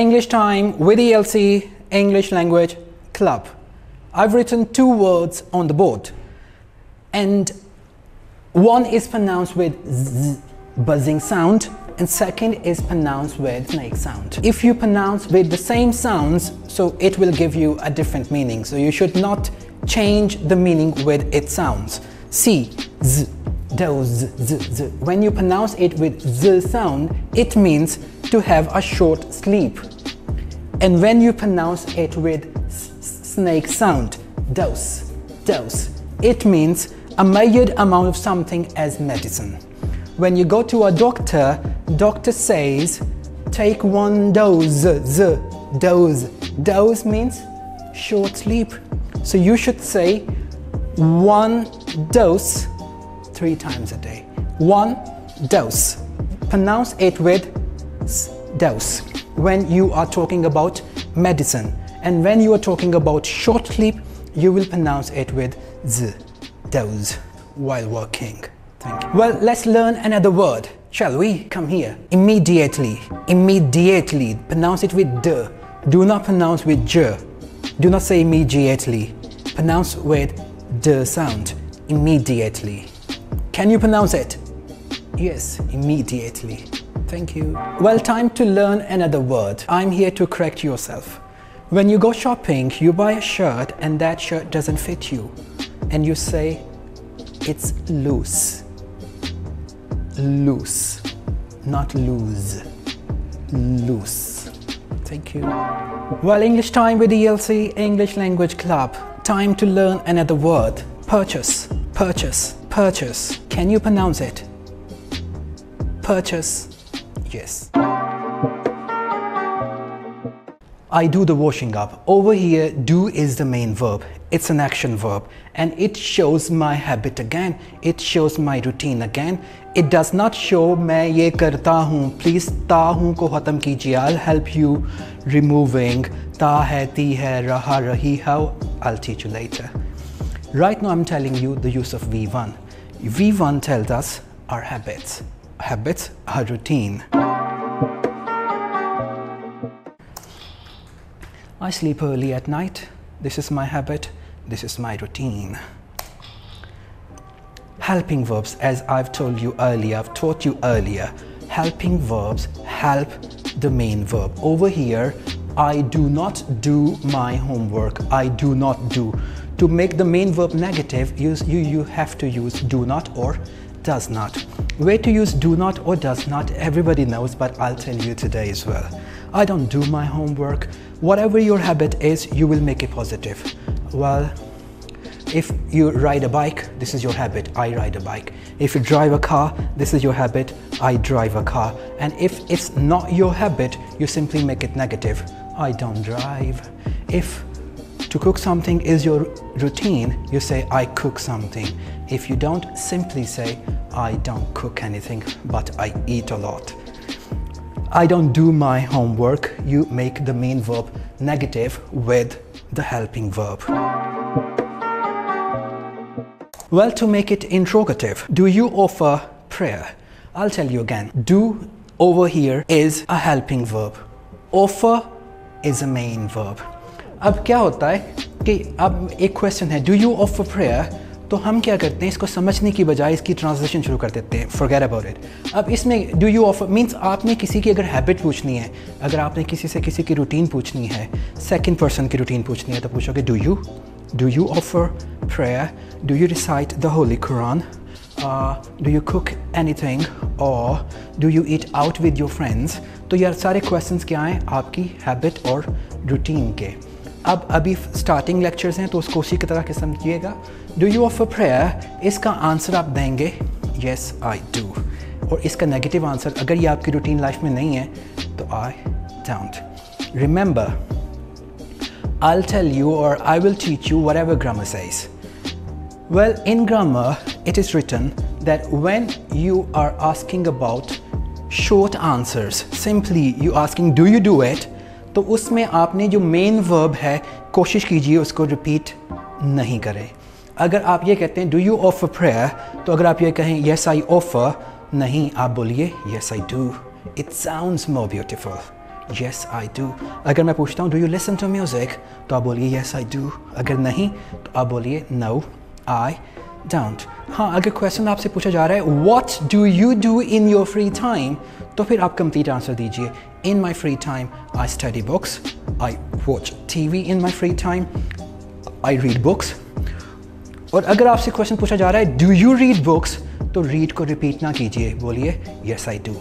English time with ELC English Language Club. I've written 2 words on the board, and one is pronounced with z, buzzing sound, and second is pronounced with snake sound. If you pronounce with the same sounds, so it will give you a different meaning. So you should not change the meaning with its sounds. See, z, do, z, z, z. When you pronounce it with z sound, it means to have a short sleep. And when you pronounce it with snake sound, dose, dose, it means a measured amount of something as medicine. When you go to a doctor, doctor says, take 1 dose, z, dose. Dose means short sleep. So you should say 1 dose 3 times a day. 1 dose. Pronounce it with dose when you are talking about medicine. And when you are talking about short sleep, you will pronounce it with z, dose, while working. Thank you. Well, let's learn another word, shall we? Come here. Immediately. Immediately. Pronounce it with d. Do not pronounce with j. Do not say immediately. Pronounce with d sound. Immediately. Can you pronounce it? Yes, immediately. Thank you. Well, time to learn another word. I'm here to correct yourself. When you go shopping, you buy a shirt and that shirt doesn't fit you. And you say, it's loose. Loose. Not lose. Loose. Thank you. Well, English time with ELC English Language Club. Time to learn another word. Purchase. Purchase. Purchase. Can you pronounce it? Purchase. Yes. I do the washing up. Over here, do is the main verb. It's an action verb, and it shows my habit again. It shows my routine again. It does not show मैं ये करता हूँ. Please ता हूँ को ख़त्म कीजिए. I'll help you removing ता है, ती है, रहा, रही. How? I'll teach you later. Right now I'm telling you the use of V1. V1 tells us our habits. Habits are routine. I sleep early at night. This is my habit. This is my routine. Helping verbs, as I've told you earlier, I've taught you earlier, helping verbs help the main verb. Over here, I do not do my homework. I do not do. To make the main verb negative, you have to use do not or does not. Where to use do not or does not, everybody knows, but I'll tell you today as well. I don't do my homework. Whatever your habit is, you will make it positive. Well, if you ride a bike, this is your habit. I ride a bike. If you drive a car, this is your habit. I drive a car. And if it's not your habit, you simply make it negative. I don't drive. If to cook something is your routine, you say I cook something. If you don't, simply say I don't cook anything, but I eat a lot. I don't do my homework. You make the main verb negative with the helping verb. Well, to make it interrogative, do you offer prayer? I'll tell you again. Do over here is a helping verb. Offer is a main verb. अब क्या होता है कि अब एक question है, do you offer prayer? तो हम क्या करते हैं, इसको समझने की बजाय इसकी ट्रांसलेशन शुरू कर देते हैं. Forget about it. अब इसमें do you offer means आपने किसी की अगर हैबिट पूछनी है, अगर आपने किसी से किसी की रूटीन पूछनी है, सेकंड पर्सन की रूटीन पूछनी है, तो पूछोगे do you offer prayer? Do you recite the Holy Quran? Do you cook anything? Or do you eat out with your friends? तो यार सारे क्वेश्चंस क्या हैं आपकी हैबिट और रूटीन के. अब अभी स्टार्टिंग लेक्चर्स हैं तो उसको उसी की तरह के समझिएगा. डू यू ऑफर प्रेयर, इसका आंसर आप देंगे येस आई डू, और इसका नेगेटिव आंसर अगर ये आपकी रूटीन लाइफ में नहीं है तो I don't. Remember, I'll tell you or I will teach you whatever grammar says. Well, in grammar it is written that when you are asking about short answers, simply you asking do you do it, तो उसमें आपने जो main verb है कोशिश कीजिए उसको repeat नहीं करें. अगर आप ये कहते हैं डू यू ऑफर प्रेयर, तो अगर आप ये कहें येस आई ऑफर, नहीं, आप बोलिए yes I do. It sounds more beautiful. yes I do. अगर मैं पूछता हूँ do you listen to music, तो आप बोलिए yes I do. अगर नहीं तो आप बोलिए no I don't. हाँ, अगर क्वेश्चन आपसे पूछा जा रहा है what do you do in your free time, तो फिर आप कंप्लीट आंसर दीजिए. In my free time I study books, I watch TV in my free time, I read books. और अगर आपसे क्वेश्चन पूछा जा रहा है do you read books, तो read को रिपीट ना कीजिए, बोलिए yes I do.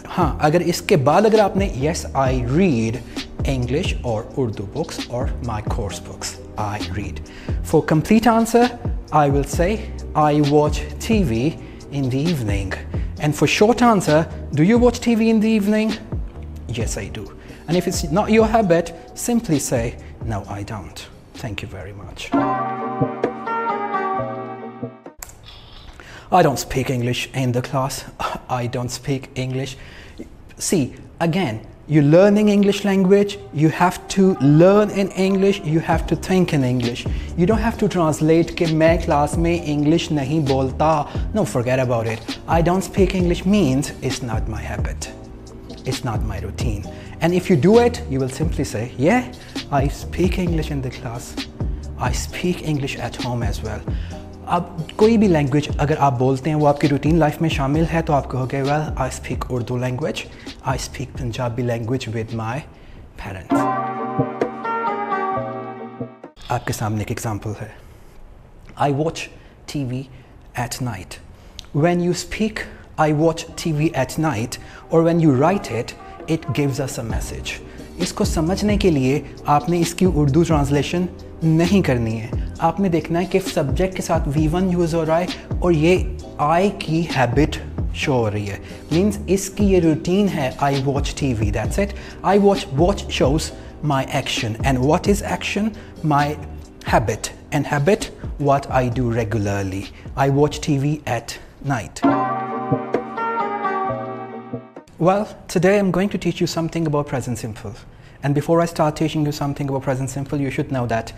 हाँ, अगर इसके बाद अगर आपने yes I read English or Urdu books or my course books, I read. For complete answer, I will say I watch TV in the evening. And for short answer, do you watch TV in the evening? Yes, I do. And if it's not your habit, simply say no, I don't. Thank you very much. I don't speak English in the class. I don't speak English. See, again, you're learning English language, you have to learn in English, you have to think in English. You don't have to translate कि मैं class में English नहीं बोलता. No, forget about it. I don't speak English means it's not my habit. It's not my routine. And if you do it, you will simply say, yeah, I speak English in the class. I speak English at home as well. अब कोई भी language अगर आप बोलते हैं वो आपकी routine life में शामिल है तो आप कहोगे well I speak Urdu language, I speak Punjabi language with my parents. आपके सामने एक एग्जांपल है. I watch TV at night. When you speak I watch TV at night और when you write it gives us a message. इसको समझने के लिए आपने इसकी उर्दू ट्रांसलेशन नहीं करनी है. आपने देखना है कि सब्जेक्ट के साथ V1 यूज़ हो रहा है और ये आई की हैबिट शो हो रही है. मीन्स इसकी ये रूटीन है. I watch TV, that's it. I watch shows my action. And what is action? My habit. And habit what I do regularly. I watch TV at night. Well, today I'm going to teach you something about present simple. And before I start teaching you something about present simple, you should know that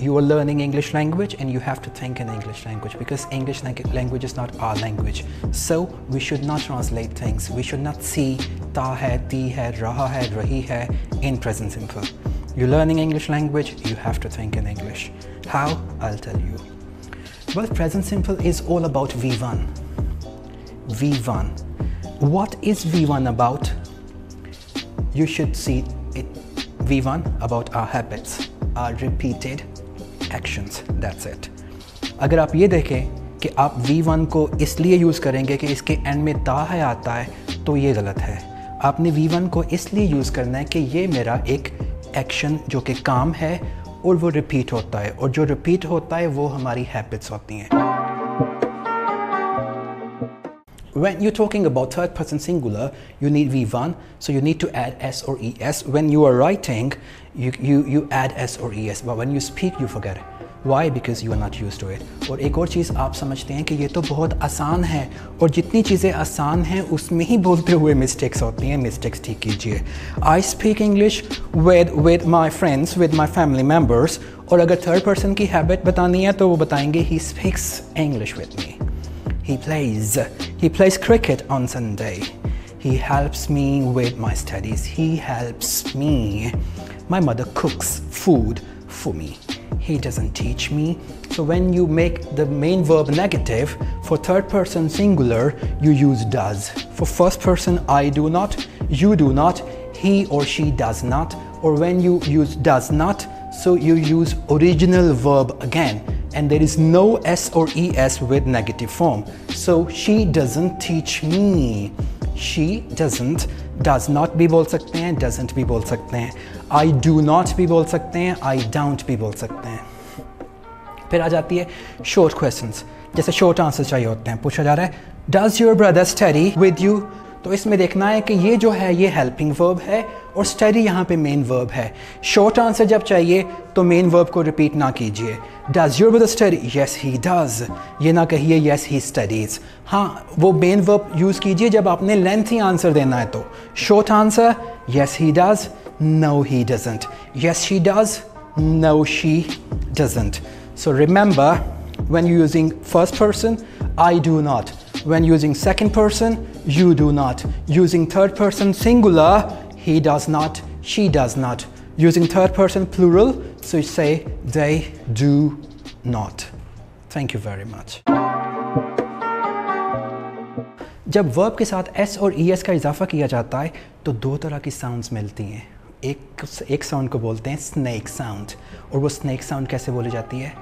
you are learning English language and you have to think in English language because English language is not our language. So we should not translate things. We should not see ta hai, ti hai, raha hai, rahi hai in present simple. You're learning English language, you have to think in English. How? I'll tell you. Well, present simple is all about V1. V1. What is V1 about? You should see it. V1 about our habits, our repeated actions. That's it. अगर आप ये देखें कि आप V1 को इसलिए use करेंगे कि इसके एंड में ता है आता है तो ये गलत है. आपने V1 को इसलिए यूज़ करना है कि ये मेरा एक एक्शन जो कि काम है और वो रिपीट होता है और जो रिपीट होता है वो हमारी हैबिट्स होती हैं. When you're talking about third person singular, you need V1, so you need to add S or ES. When you are writing, you add S or ES, but when you speak, you forget it. Why? Because you are not used to it. और एक और चीज़ आप समझते हैं कि ये तो बहुत आसान है और जितनी चीज़ें आसान हैं उसमें ही बोलते हुए मिस्टेक्स होती हैं. मिस्टेक्स ठीक कीजिए. I speak English with my friends, with my family members. और अगर थर्ड पर्सन की हैबिट बतानी है तो वो बताएंगे he speaks English with me. He plays cricket on Sunday. He helps me with my studies. He helps me. My mother cooks food for me. He doesn't teach me. So when you make the main verb negative, for third person singular, you use does. For first person, I do not, you do not, he or she does not. Or when you use does not, so you use original verb again. And there is no S or ES with negative form. So she doesn't teach me. She doesn't, does not भी बोल सकते हैं, doesn't भी बोल सकते हैं. I do not भी बोल सकते हैं, I don't भी बोल सकते हैं. फिर आ जाती है short questions. जैसे short answers चाहिए होते हैं. पूछा जा रहा है Does your brother study with you? तो इसमें देखना है कि ये जो है ये हेल्पिंग वर्ब है और स्टडी यहाँ पे मेन वर्ब है. शॉर्ट आंसर जब चाहिए तो मेन वर्ब को रिपीट ना कीजिए. Does your brother study? Yes he does. ये ना कहिए यस ही स्टडीज. हाँ, वो मेन वर्ब यूज़ कीजिए जब आपने लेंथी आंसर देना है. तो short answer yes he does, no he doesn't. Yes she does, no she doesn't. So remember, when you're using first person, I do not. When using second person, you do not. Using third person singular, he does not, she does not. Using third person plural, so you say they do not. Thank you very much. जब verb के साथ s और es का इजाफा किया जाता है तो दो तरह की साउंड्स मिलती हैं। एक साउंड को बोलते हैं स्नेक साउंड, और वो स्नेक साउंड कैसे बोली जाती है,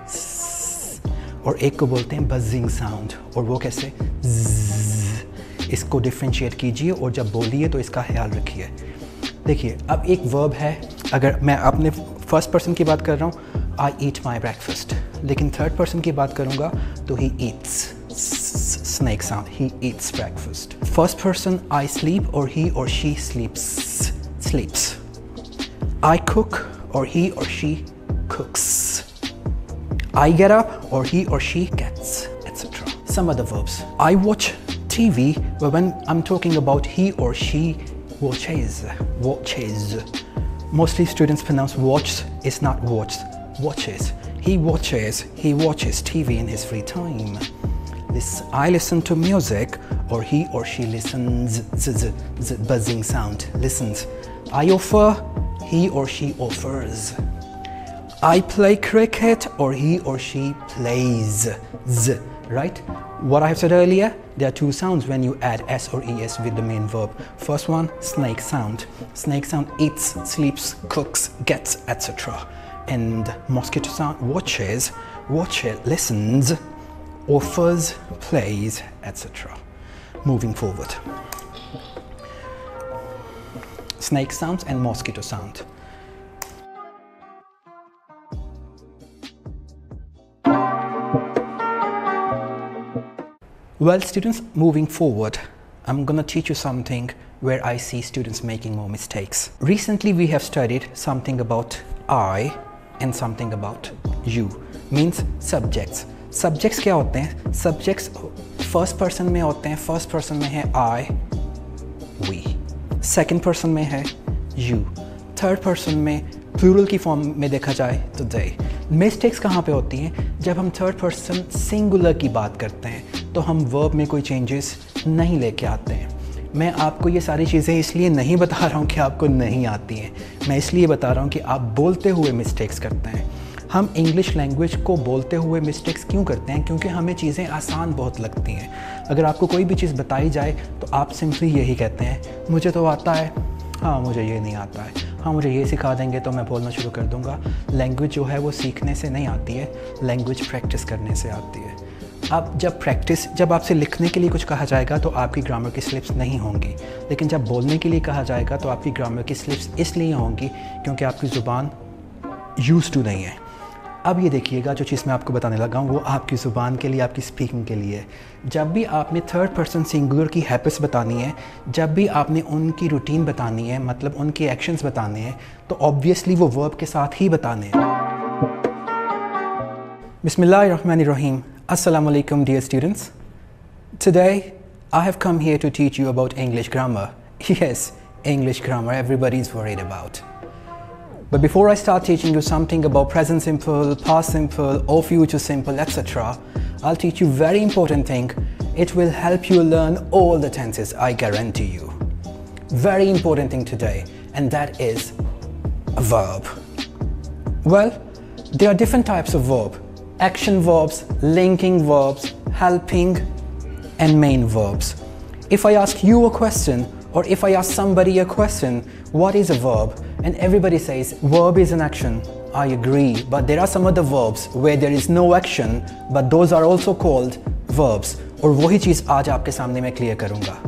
और एक को बोलते हैं बजिंग साउंड, और वो कैसे, इसको डिफ्रेंशिएट कीजिए और जब बोलिए तो इसका ख्याल रखिए। देखिए, अब एक वर्ब है, अगर मैं अपने फर्स्ट पर्सन की बात कर रहा हूँ, आई ईट माई ब्रेकफास्ट, लेकिन थर्ड पर्सन की बात करूँगा तो he eats, snake sound, he eats breakfast. First person, I sleep, or he or she sleeps. I cook, or he or she cooks. I get up, or he or she gets, etc. Some other verbs. I watch TV, but when I'm talking about he or she watches. Mostly students pronounce watch, it's not watched, watches. He watches TV in his free time. I listen to music, or he or she listens, buzzing sound, listens. I offer, he or she offers. I play cricket, or he or she plays, right? What I have said earlier, there are two sounds when you add s or es with the main verb. First one, snake sound. Snake sound eats, sleeps, cooks, gets, etc. And mosquito sound, watches, listens, offers, plays, etc. Moving forward. Snake sounds and mosquito sound. Well, students, moving forward, I'm gonna teach you something where I see students making more mistakes. Recently, we have studied something about I and something about you, means subjects. Subjects क्या होते हैं? Subjects first person में होते हैं. First person में है I, we. Second person में है you. Third person में plural की form में देखा जाए तो they. Mistakes कहाँ पे होती हैं? जब हम third person singular की बात करते हैं तो हम verb में कोई changes नहीं लेके आते हैं. मैं आपको ये सारी चीज़ें इसलिए नहीं बता रहा हूँ कि आपको नहीं आती हैं. मैं इसलिए बता रहा हूँ कि आप बोलते हुए mistakes करते हैं. हम इंग्लिश लैंग्वेज को बोलते हुए मिस्टेक्स क्यों करते हैं? क्योंकि हमें चीज़ें आसान बहुत लगती हैं. अगर आपको कोई भी चीज़ बताई जाए तो आप सिंपली यही कहते हैं, मुझे तो आता है, हाँ मुझे ये नहीं आता है, हाँ मुझे ये सिखा देंगे तो मैं बोलना शुरू कर दूँगा. लैंग्वेज जो है वो सीखने से नहीं आती है, लैंग्वेज प्रैक्टिस करने से आती है. अब जब आपसे लिखने के लिए कुछ कहा जाएगा तो आपकी ग्रामर की स्लिप्स नहीं होंगी, लेकिन जब बोलने के लिए कहा जाएगा तो आपकी ग्रामर की स्लिप्स इसलिए होंगी क्योंकि आपकी ज़ुबान यूज़ टू नहीं है. अब ये देखिएगा, जो चीज़ मैं आपको बताने लगा हूँ वो आपकी ज़ुबान के लिए, आपकी स्पीकिंग के लिए. जब भी आपने थर्ड पर्सन सिंगुलर की हैबिट्स बतानी है, जब भी आपने उनकी रूटीन बतानी है, मतलब उनके एक्शंस बताने हैं, तो ऑब्वियसली वो वर्ब के साथ ही बताने हैं. बिस्मिल्लाहिर्रहमानिर्रहीम. Assalamu alaikum, dear students. Today I have come here to teach you about English grammar. Yes, English grammar everybody is worried about. But before I start teaching you something about present simple, past simple, or future simple, etc., I'll teach you very important thing. It will help you learn all the tenses, I guarantee you. Very important thing today, and that is a verb. Well, there are different types of verb. Action verbs, linking verbs, helping, and main verbs. If I ask you a question, or if I ask somebody a question, what is a verb? And everybody says, verb is an action. I agree, but there are some other verbs where there is no action, but those are also called verbs. और वही चीज़ आज आपके सामने मैं clear करूँगा.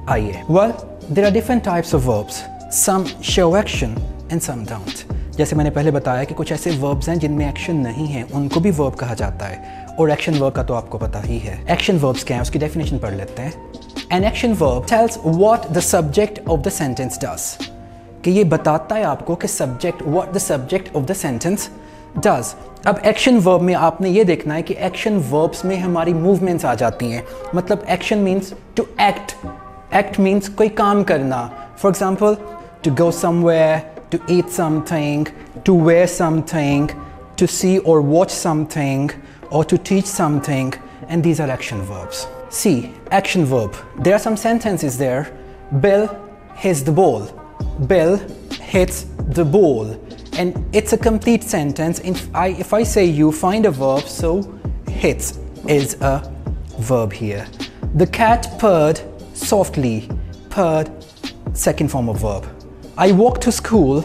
आइए. Well, there are different types of verbs. Some show action and some don't. जैसे मैंने पहले बताया कि कुछ ऐसे verbs हैं जिनमें action नहीं है, उनको भी verb कहा जाता है. और action verb का तो आपको पता ही है. Action verbs क्या है, उसकी definition पढ़ लेते हैं. An action verb tells what the subject of the sentence does. कि ये बताता है आपको कि what the subject of the sentence does. अब action verb में आपने ये देखना है कि action verbs में हमारी movements आ जाती हैं. मतलब action means to act. Act means कोई काम करना. For example, to go somewhere, to eat something, to wear something, to see or watch something, or to teach something, and these are action verbs. See, action verb. There are some sentences there. Bill hits the ball. Bill hits the ball. And it's a complete sentence. If I say you find a verb, so hits is a verb here. The cat purred softly. Purred, second form of verb. I walked to school.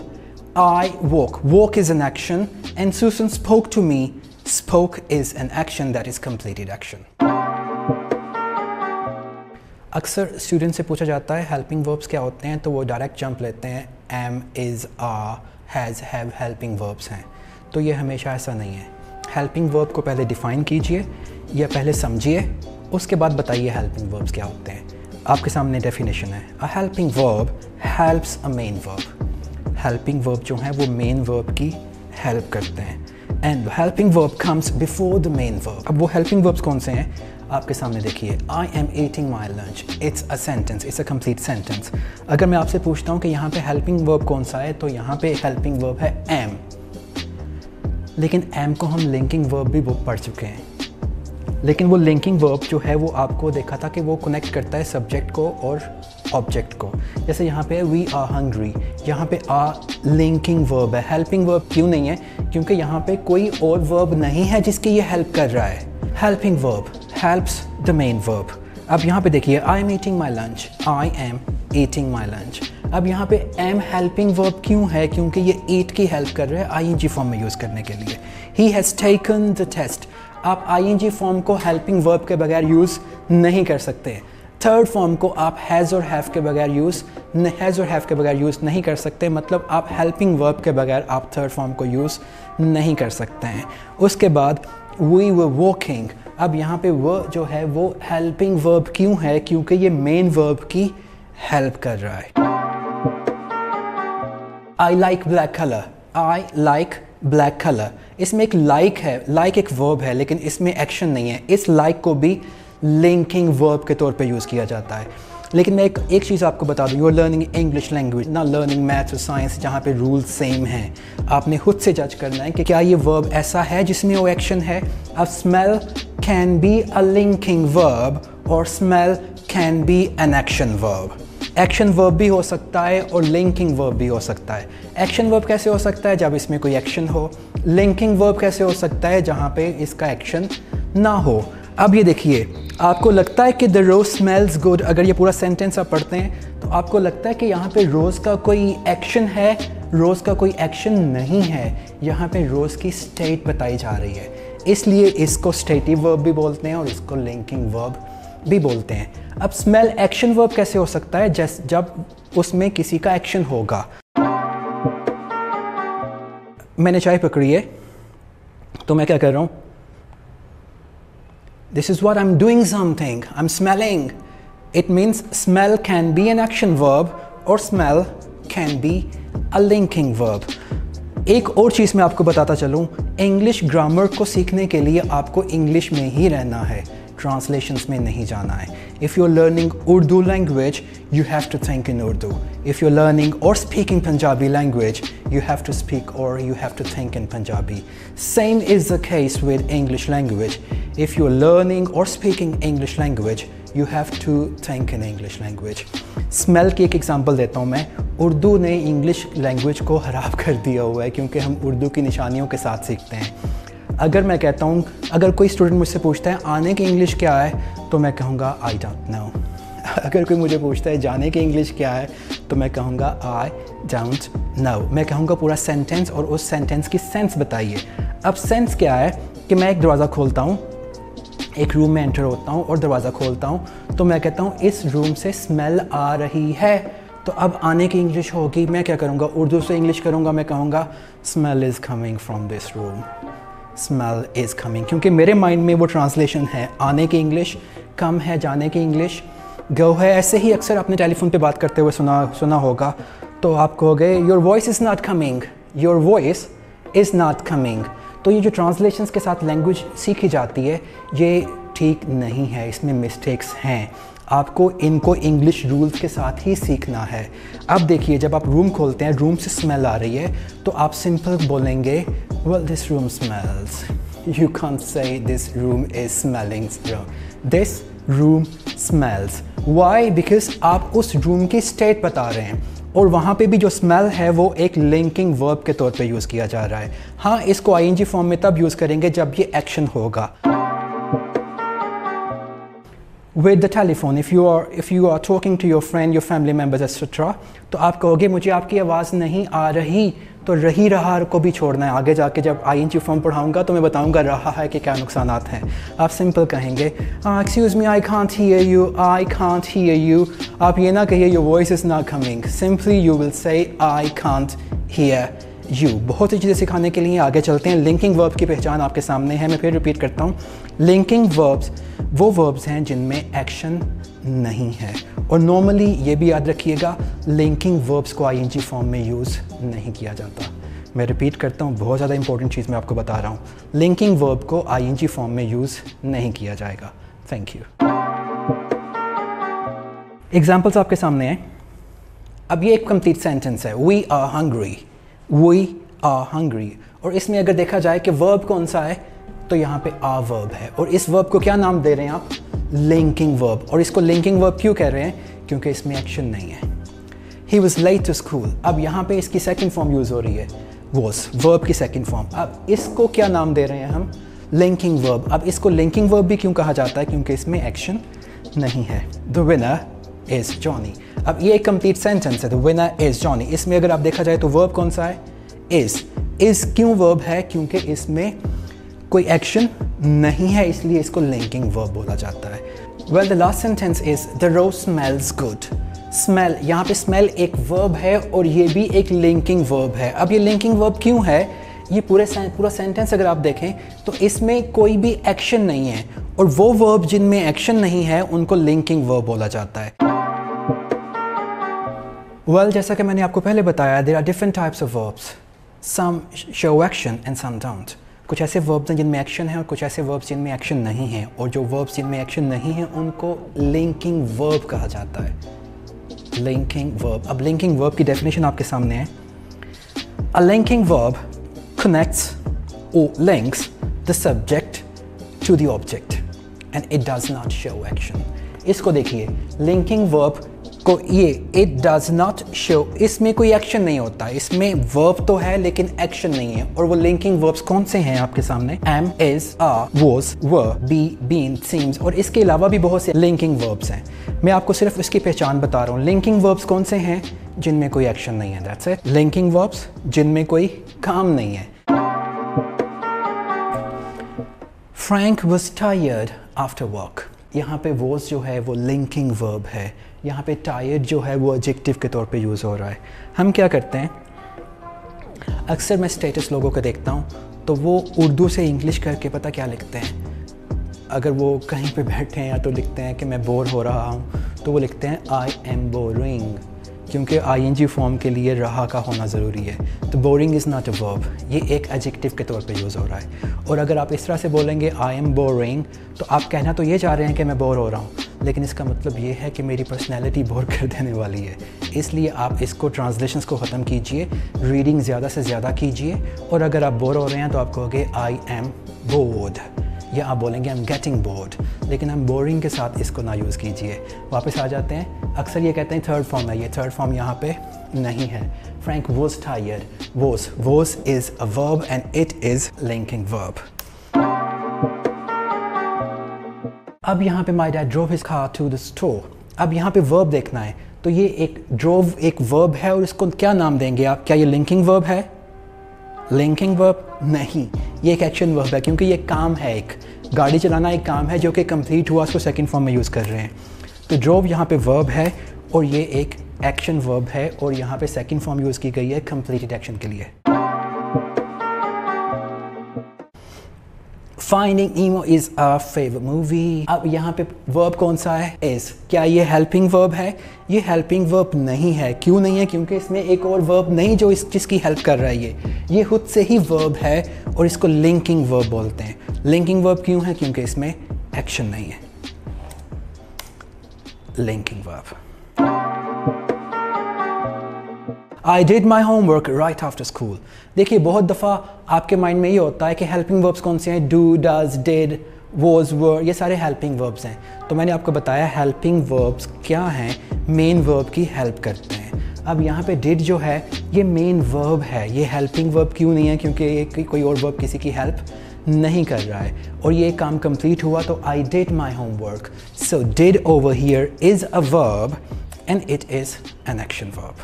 I walk. Walk is an action. And Susan spoke to me. Spoke is an action that is completed action. अक्सर student से पूछा जाता है helping verbs क्या होते हैं, तो वो डायरेक्ट जंप लेते हैं am, is, are, has, have helping verbs हैं. तो ये हमेशा ऐसा नहीं है. हेल्पिंग वर्ब को पहले डिफ़ाइन कीजिए या पहले समझिए, उसके बाद बताइए हेल्पिंग वर्ब्स क्या होते हैं. आपके सामने डेफिनेशन है. A helping verb helps a main verb. Helping verb जो है वो मेन वर्ब की हेल्प करते हैं. And helping verb comes before the main verb. अब वो हेल्पिंग वर्ब्स कौन से हैं आपके सामने देखिए. I am eating my lunch. It's a sentence, it's a complete sentence. अगर मैं आपसे पूछता हूँ कि यहाँ पे हेल्पिंग वर्ब कौन सा है, तो यहाँ पे हेल्पिंग वर्ब है एम. लेकिन एम को हम लिंकिंग वर्ब भी पढ़ चुके हैं. लेकिन वो लिंकिंग वर्ब जो है वो आपको देखा था कि वो कनेक्ट करता है सब्जेक्ट को और ऑब्जेक्ट को. जैसे यहाँ पे वी आर हंग्री, यहाँ पे आ लिंकिंग वर्ब है. हेल्पिंग वर्ब क्यों नहीं है? क्योंकि यहाँ पे कोई और वर्ब नहीं है जिसकी ये हेल्प कर रहा है. Helping verb helps the main verb. अब यहाँ पे देखिए I am eating my lunch. I am eating my lunch. अब यहाँ पे am helping verb क्यों है? क्योंकि ये eat की हेल्प कर रहा है ing फॉर्म में यूज़ करने के लिए. He has taken the test. आप ing फॉर्म को helping verb के बगैर यूज़ नहीं कर सकते. थर्ड फॉर्म को आप has और have के बगैर यूज़ नहीं कर सकते. मतलब आप helping verb के बगैर आप थर्ड फॉर्म को यूज़ नहीं कर सकते हैं. उसके बाद we were walking. अब यहाँ पे वो जो है वो हेल्पिंग वर्ब क्यों है? क्योंकि ये मेन वर्ब की हेल्प कर रहा है. I like black color. I like black color. इसमें एक like है, like एक वर्ब है, लेकिन इसमें एक्शन नहीं है. इस like को भी लिंकिंग वर्ब के तौर पे यूज़ किया जाता है. लेकिन मैं एक चीज़ आपको बता दूँ, you are learning English language, ना लर्निंग मैथ्स और साइंस, जहाँ पे रूल्स सेम हैं. आपने खुद से जज करना है कि क्या ये वर्ब ऐसा है जिसमें वो एक्शन है. अब smell can be a linking verb और smell can be an action verb. Action verb भी हो सकता है और लिंकिंग वर्ब भी हो सकता है. एक्शन वर्ब कैसे हो सकता है? जब इसमें कोई एक्शन हो. लिंकिंग वर्ब कैसे हो सकता है? जहाँ पे इसका एक्शन ना हो. अब ये देखिए, आपको लगता है कि द रोज़ स्मेल्स गुड. अगर ये पूरा सेंटेंस आप पढ़ते हैं तो आपको लगता है कि यहाँ पे रोज़ का कोई एक्शन है. रोज़ का कोई एक्शन नहीं है. यहाँ पे रोज़ की स्टेट बताई जा रही है, इसलिए इसको स्टेटिव वर्ब भी बोलते हैं और इसको लिंकिंग वर्ब भी बोलते हैं. अब स्मेल एक्शन वर्ब कैसे हो सकता है? जब उसमें किसी का एक्शन होगा. मैंने चाय पकड़ी है तो मैं क्या कर रहा हूँ? This is what I'm doing something. I'm smelling. It means smell can be an action verb or smell can be a linking verb. एक और चीज़ मैं आपको बताता चलूँ, इंग्लिश ग्रामर को सीखने के लिए आपको इंग्लिश में ही रहना है, ट्रांसलेशंस में नहीं जाना है. If you're learning Urdu language, you have to think in Urdu. If you're learning or speaking Punjabi language, you have to speak or you have to think in Punjabi. Same is the case with English language. If you're learning or speaking English language, you have to think in English language. Smell की एक example देता हूँ मैं. उर्दू ने English language को ख़राब कर दिया हुआ है क्योंकि हम उर्दू की निशानियों के साथ सीखते हैं. अगर मैं कहता हूँ, अगर कोई स्टूडेंट मुझसे पूछता है आने की इंग्लिश क्या है, तो मैं कहूँगा आई डोंट नो. अगर कोई मुझे पूछता है जाने की इंग्लिश क्या है, तो मैं कहूँगा आई डोंट नो. मैं कहूँगा पूरा सेंटेंस और उस सेंटेंस की सेंस बताइए. अब सेंस क्या है कि मैं एक दरवाज़ा खोलता हूँ, एक रूम में एंटर होता हूँ और दरवाज़ा खोलता हूँ, तो मैं कहता हूँ इस रूम से स्मेल आ रही है. तो अब आने की इंग्लिश होगी, मैं क्या करूँगा? उर्दू से इंग्लिश करूँगा. मैं कहूँगा smell is coming from this room. Smell is coming, क्योंकि मेरे माइंड में वो ट्रांसलेशन है. आने की इंग्लिश कम है, जाने की इंग्लिश गो है. ऐसे ही अक्सर आपने टेलीफोन पे बात करते हुए सुना होगा, तो आप कहोगे your voice is not coming, your voice is not coming. तो ये जो ट्रांसलेशंस के साथ लैंग्वेज सीखी जाती है, ये ठीक नहीं है, इसमें मिस्टेक्स हैं. आपको इनको इंग्लिश रूल्स के साथ ही सीखना है. अब देखिए, जब आप रूम खोलते हैं, रूम से स्मेल आ रही है, तो आप सिंपल बोलेंगे well this room smells. You can't say this room is smelling. This room smells. Why? Because आप उस रूम की स्टेट बता रहे हैं. और वहाँ पे भी जो स्मेल है वो एक लिंकिंग वर्ब के तौर पे यूज़ किया जा रहा है। हाँ, इसको आईएनजी फॉर्म में तब यूज़ करेंगे जब ये एक्शन होगा। With the telephone, if you are talking to your friend, your family members, etc., तो आप कहोगे मुझे आपकी आवाज़ नहीं आ रही, तो रही रहा को भी छोड़ना है। आगे जाके जब आईएनजी फॉर्म पढ़ाऊँगा तो मैं बताऊँगा रहा है कि क्या नुकसानात हैं। आप सिंपल कहेंगे excuse me, I can't hear you, I can't hear you. आप ये ना कहिए your voice is not coming, simply you will say I can't hear you. बहुत सी चीज़ें सिखाने के लिए आगे चलते हैं। लिंकिंग वर्ब की पहचान आपके सामने है। मैं फिर रिपीट करता हूँ, लिंकिंग वर्ब्स वो वर्ब्स हैं जिनमें एक्शन नहीं है। और नॉर्मली ये भी याद रखिएगा, लिंकिंग वर्ब्स को आईएनजी फॉर्म में यूज़ नहीं किया जाता। मैं रिपीट करता हूँ, बहुत ज़्यादा इंपॉर्टेंट चीज़ मैं आपको बता रहा हूँ, लिंकिंग वर्ब को आईएनजी फॉर्म में यूज़ नहीं किया जाएगा। Thank you. एग्जाम्पल्स आपके सामने हैं। अब ये एक कंप्लीट सेंटेंस है, we are hungry, we are hungry. और इसमें अगर देखा जाए कि वर्ब कौन सा है, तो यहाँ पे आ वर्ब है। और इस वर्ब को क्या नाम दे रहे हैं आप? Linking verb. और इसको लिंकिंग वर्ब क्यों कह रहे हैं? क्योंकि इसमें एक्शन नहीं है। He was late to school, अब यहाँ पे इसकी सेकंड फॉर्म यूज़ हो रही है, वॉज वर्ब की सेकंड फॉर्म। अब इसको क्या नाम दे रहे हैं हम? Linking verb. अब इसको लिंकिंग वर्ब भी क्यों कहा जाता है? क्योंकि इसमें एक्शन नहीं है। The winner is Johnny. अब ये एक कंप्लीट सेंटेंस है, द विनर इज़ जॉनी। इसमें अगर आप देखा जाए तो वर्ब कौन सा है? इज़ क्यों वर्ब है? क्योंकि इसमें कोई एक्शन नहीं है, इसलिए इसको लिंकिंग वर्ब बोला जाता है। Well, the last sentence is the rose smells good. Smell, यहाँ पे स्मेल एक वर्ब है और ये भी एक लिंकिंग वर्ब है। अब ये लिंकिंग वर्ब क्यों है? ये पूरा सेंटेंस अगर आप देखें तो इसमें कोई भी एक्शन नहीं है, और वो वर्ब जिनमें एक्शन नहीं है उनको लिंकिंग वर्ब बोला जाता है। वेल, जैसा कि मैंने आपको पहले बताया, there are different types of verbs, some show action and some don't. कुछ ऐसे वर्ब्स हैं जिनमें एक्शन है और कुछ ऐसे वर्ब्स जिनमें एक्शन नहीं है, और जो वर्ब्स जिनमें एक्शन नहीं है उनको लिंकिंग वर्ब कहा जाता है। Linking verb. अब लिंकिंग वर्ब की डेफिनेशन आपके सामने है। अ linking verb connects or links the subject to the object and it does not show action। इसको देखिए, लिंकिंग वर्ब को ये it does not show, इसमें कोई एक्शन नहीं होता, इसमें वर्ब तो है लेकिन एक्शन नहीं है। और वो लिंकिंग वर्ब्स कौन से हैं आपके सामने? am, is, are, was, were, be, been, seems, और इसके अलावा भी बहुत से लिंकिंग वर्ब्स हैं। मैं आपको सिर्फ उसकी पहचान बता रहा हूँ। लिंकिंग वर्ब्स कौन से हैं? जिनमें कोई एक्शन नहीं है, दैट्स इट। लिंकिंग वर्ब्स जिनमें कोई काम नहीं है। Frank was tired after work। यहाँ पे was जो है वो लिंकिंग वर्ब है। यहाँ पे tired जो है वो एडजेक्टिव के तौर पे यूज़ हो रहा है। हम क्या करते हैं, अक्सर मैं स्टेटस लोगों को देखता हूँ तो वो उर्दू से इंग्लिश करके पता क्या लिखते हैं। अगर वो कहीं पे बैठे हैं या तो लिखते हैं कि मैं बोर हो रहा हूँ, तो वो लिखते हैं आई एम बोरिंग, क्योंकि आईएनजी फॉर्म के लिए रहा का होना ज़रूरी है। तो boring is not a verb, ये एक एडजेक्टिव के तौर पे यूज़ हो रहा है। और अगर आप इस तरह से बोलेंगे आई एम बोरिंग, तो आप कहना तो ये चाह रहे हैं कि मैं बोर हो रहा हूँ, लेकिन इसका मतलब ये है कि मेरी पर्सनैलिटी बोर कर देने वाली है। इसलिए आप इसको ट्रांसलेशंस को ख़त्म कीजिए, रीडिंग ज़्यादा से ज़्यादा कीजिए, और अगर आप बोर हो रहे हैं तो आप कहोगे आई एम बोर्ड, या आप बोलेंगे आई एम गेटिंग बोर्ड, लेकिन हम बोरिंग के साथ इसको ना यूज़ कीजिए। वापस आ जाते हैं, अक्सर ये कहते हैं थर्ड फॉर्म है, ये थर्ड फॉर्म यहाँ पे नहीं है। Frank was tired, was is a verb and it is linking verb। अब यहाँ पे my dad drove his car to the store। अब यहाँ पे verb देखना है, तो ये एक drove एक verb है और इसको क्या नाम देंगे आप? क्या ये linking verb है? लिंकिंग वर्ब नहीं, ये एक एक्शन वर्ब है, क्योंकि ये काम है, एक गाड़ी चलाना एक काम है जो कि कंप्लीट हुआ, उसको सेकंड फॉर्म में यूज़ कर रहे हैं। तो ड्रोव यहाँ पे वर्ब है और ये एक एक्शन वर्ब है, और यहाँ पे सेकंड फॉर्म यूज़ की गई है कंप्लीटेड एक्शन के लिए। Finding Nemo is our favorite movie। अब यहाँ पे वर्ब कौन सा है? is। क्या ये हेल्पिंग वर्ब है? ये हेल्पिंग वर्ब नहीं है। क्यों नहीं है? क्योंकि इसमें एक और वर्ब नहीं जो इस जिसकी हेल्प कर रहा है। ये खुद से ही वर्ब है और इसको लिंकिंग वर्ब बोलते हैं। लिंकिंग वर्ब क्यों है? क्योंकि इसमें एक्शन नहीं है। Linking verb. I did my homework right after school। देखिए, बहुत दफ़ा आपके माइंड में ये होता है कि हेल्पिंग वर्ब्स कौन से हैं? do, does, did, was, were, ये सारे हेल्पिंग वर्ब्स हैं। तो मैंने आपको बताया हेल्पिंग वर्ब्स क्या हैं, मेन वर्ब की हेल्प करते हैं। अब यहाँ पे did जो है ये मेन वर्ब है, ये हेल्पिंग वर्ब क्यों नहीं है? क्योंकि ये कोई और वर्ब किसी की हेल्प नहीं कर रहा है और ये काम कंप्लीट हुआ तो I did my homework. So did over here is a verb and it is an action verb.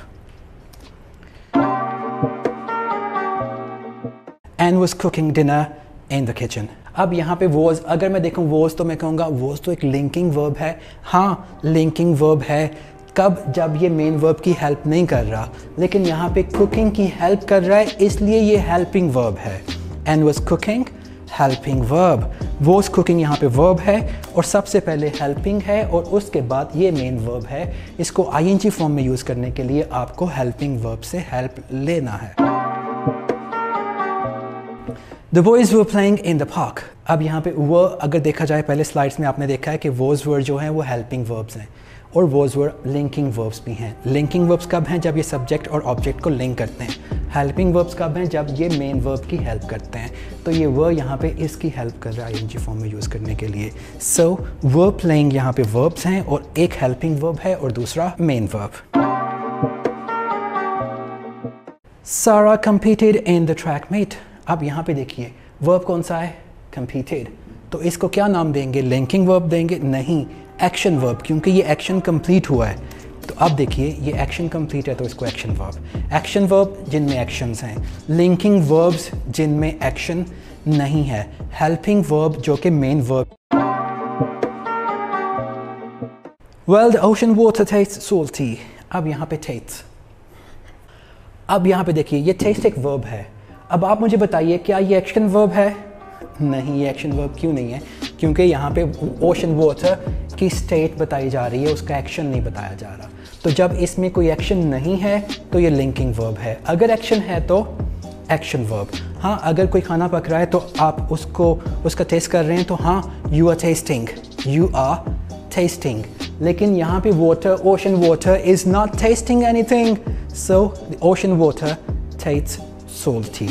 And was cooking dinner in the kitchen. अब यहाँ पे was, अगर मैं देखूँ was तो मैं कहूँगा was तो एक linking verb है. हाँ linking verb है, कब? जब ये मेन वर्ब की हेल्प नहीं कर रहा, लेकिन यहाँ पे कुकिंग की हेल्प कर रहा है, इसलिए ये हेल्पिंग वर्ब है. And was cooking helping verb. was cooking यहाँ पे वर्ब है और सबसे पहले हेल्पिंग है और उसके बाद ये मेन वर्ब है. इसको ing फॉर्म में यूज़ करने के लिए आपको हेल्पिंग वर्ब से हेल्प लेना है. The boys were playing in the park. अब यहाँ पे were अगर देखा जाए, पहले स्लाइड्स में आपने देखा है कि was were जो हैं वो हेल्पिंग वर्ब्स हैं और was were लिंकिंग वर्ब्स भी हैं. लिंकिंग वर्ब्स कब हैं? जब ये सब्जेक्ट और ऑब्जेक्ट को लिंक करते हैं. हेल्पिंग वर्ब्स कब हैं? जब ये मेन वर्ब की हेल्प करते हैं. तो ये were यहाँ पे इसकी हेल्प कर रहा है ing फॉर्म में यूज़ करने के लिए. So were playing यहाँ पे वर्ब्स हैं और एक हेल्पिंग वर्ब है और दूसरा main verb. Sarah competed in the track meet. अब यहाँ पे देखिए वर्ब कौन सा है? competed. तो इसको क्या नाम देंगे? लिंकिंग वर्ब देंगे? नहीं, एक्शन वर्ब, क्योंकि ये एक्शन कंप्लीट हुआ है. तो अब देखिए ये एक्शन कंप्लीट है तो इसको एक्शन वर्ब. एक्शन वर्ब जिनमें एक्शंस हैं, लिंकिंग वर्ब्स जिनमें एक्शन नहीं है, हेल्पिंग वर्ब जो कि main verb. Well, the ocean water tastes salty. अब यहाँ पे tastes. अब यहाँ पे देखिए ये taste एक वर्ब है. अब आप मुझे बताइए क्या ये एक्शन वर्ब है? नहीं, ये एक्शन वर्ब क्यों नहीं है? क्योंकि यहाँ पे ओशन वाटर की स्टेट बताई जा रही है, उसका एक्शन नहीं बताया जा रहा. तो जब इसमें कोई एक्शन नहीं है तो ये लिंकिंग वर्ब है. अगर एक्शन है तो एक्शन वर्ब. हाँ, अगर कोई खाना पक रहा है तो आप उसका टेस्ट कर रहे हैं तो हाँ, यू आर टेस्टिंग. लेकिन यहाँ पे water, ocean water is not testing anything. So the ocean water tastes salty.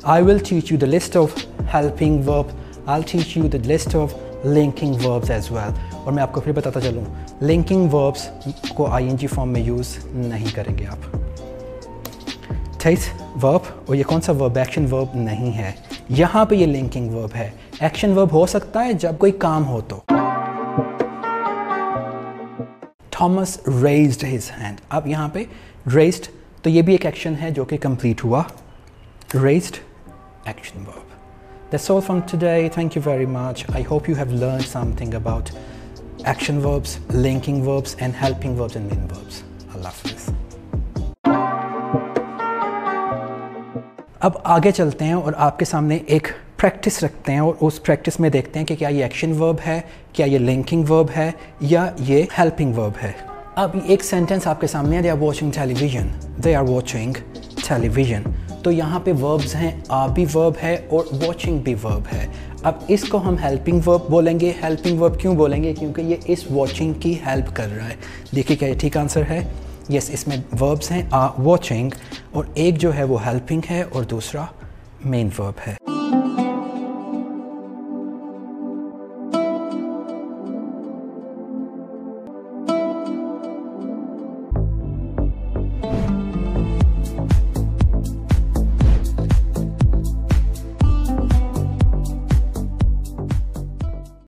I will teach you the list of helping verbs. I'll teach you the list of linking verbs as well. और मैं आपको फिर बताता चलूँ, linking verbs को ing form में use नहीं करेंगे आप. taste verb, और ये कौन सा verb? action verb नहीं है. यहाँ पे ये linking verb है. action verb हो सकता है जब कोई काम हो तो. Thomas raised his hand. अब यहाँ पे raised तो ये भी एक एक्शन है जो कि कंप्लीट हुआ. Raised, action verb. That's all from today. Thank you very much. I hope you have learned something about action verbs, linking verbs and helping verbs and main verbs. Allah Hafiz. अब आगे चलते हैं और आपके सामने एक practice रखते हैं और उस प्रैक्टिस में देखते हैं कि क्या ये एक्शन वर्ब है, क्या ये लिंकिंग वर्ब है या ये हेल्पिंग वर्ब है. अब एक सेंटेंस आपके सामने है. They are watching television. They are watching television. तो यहाँ पे वर्ब्स हैं, आर भी वर्ब है और वॉचिंग भी वर्ब है. अब इसको हम हेल्पिंग वर्ब बोलेंगे. हेल्पिंग वर्ब क्यों बोलेंगे? क्योंकि ये इस वॉचिंग की हेल्प कर रहा है. देखिए क्या ये ठीक आंसर है? यस, इसमें वर्ब्स हैं आर, वॉचिंग और एक जो है वो हेल्पिंग है और दूसरा मेन वर्ब है.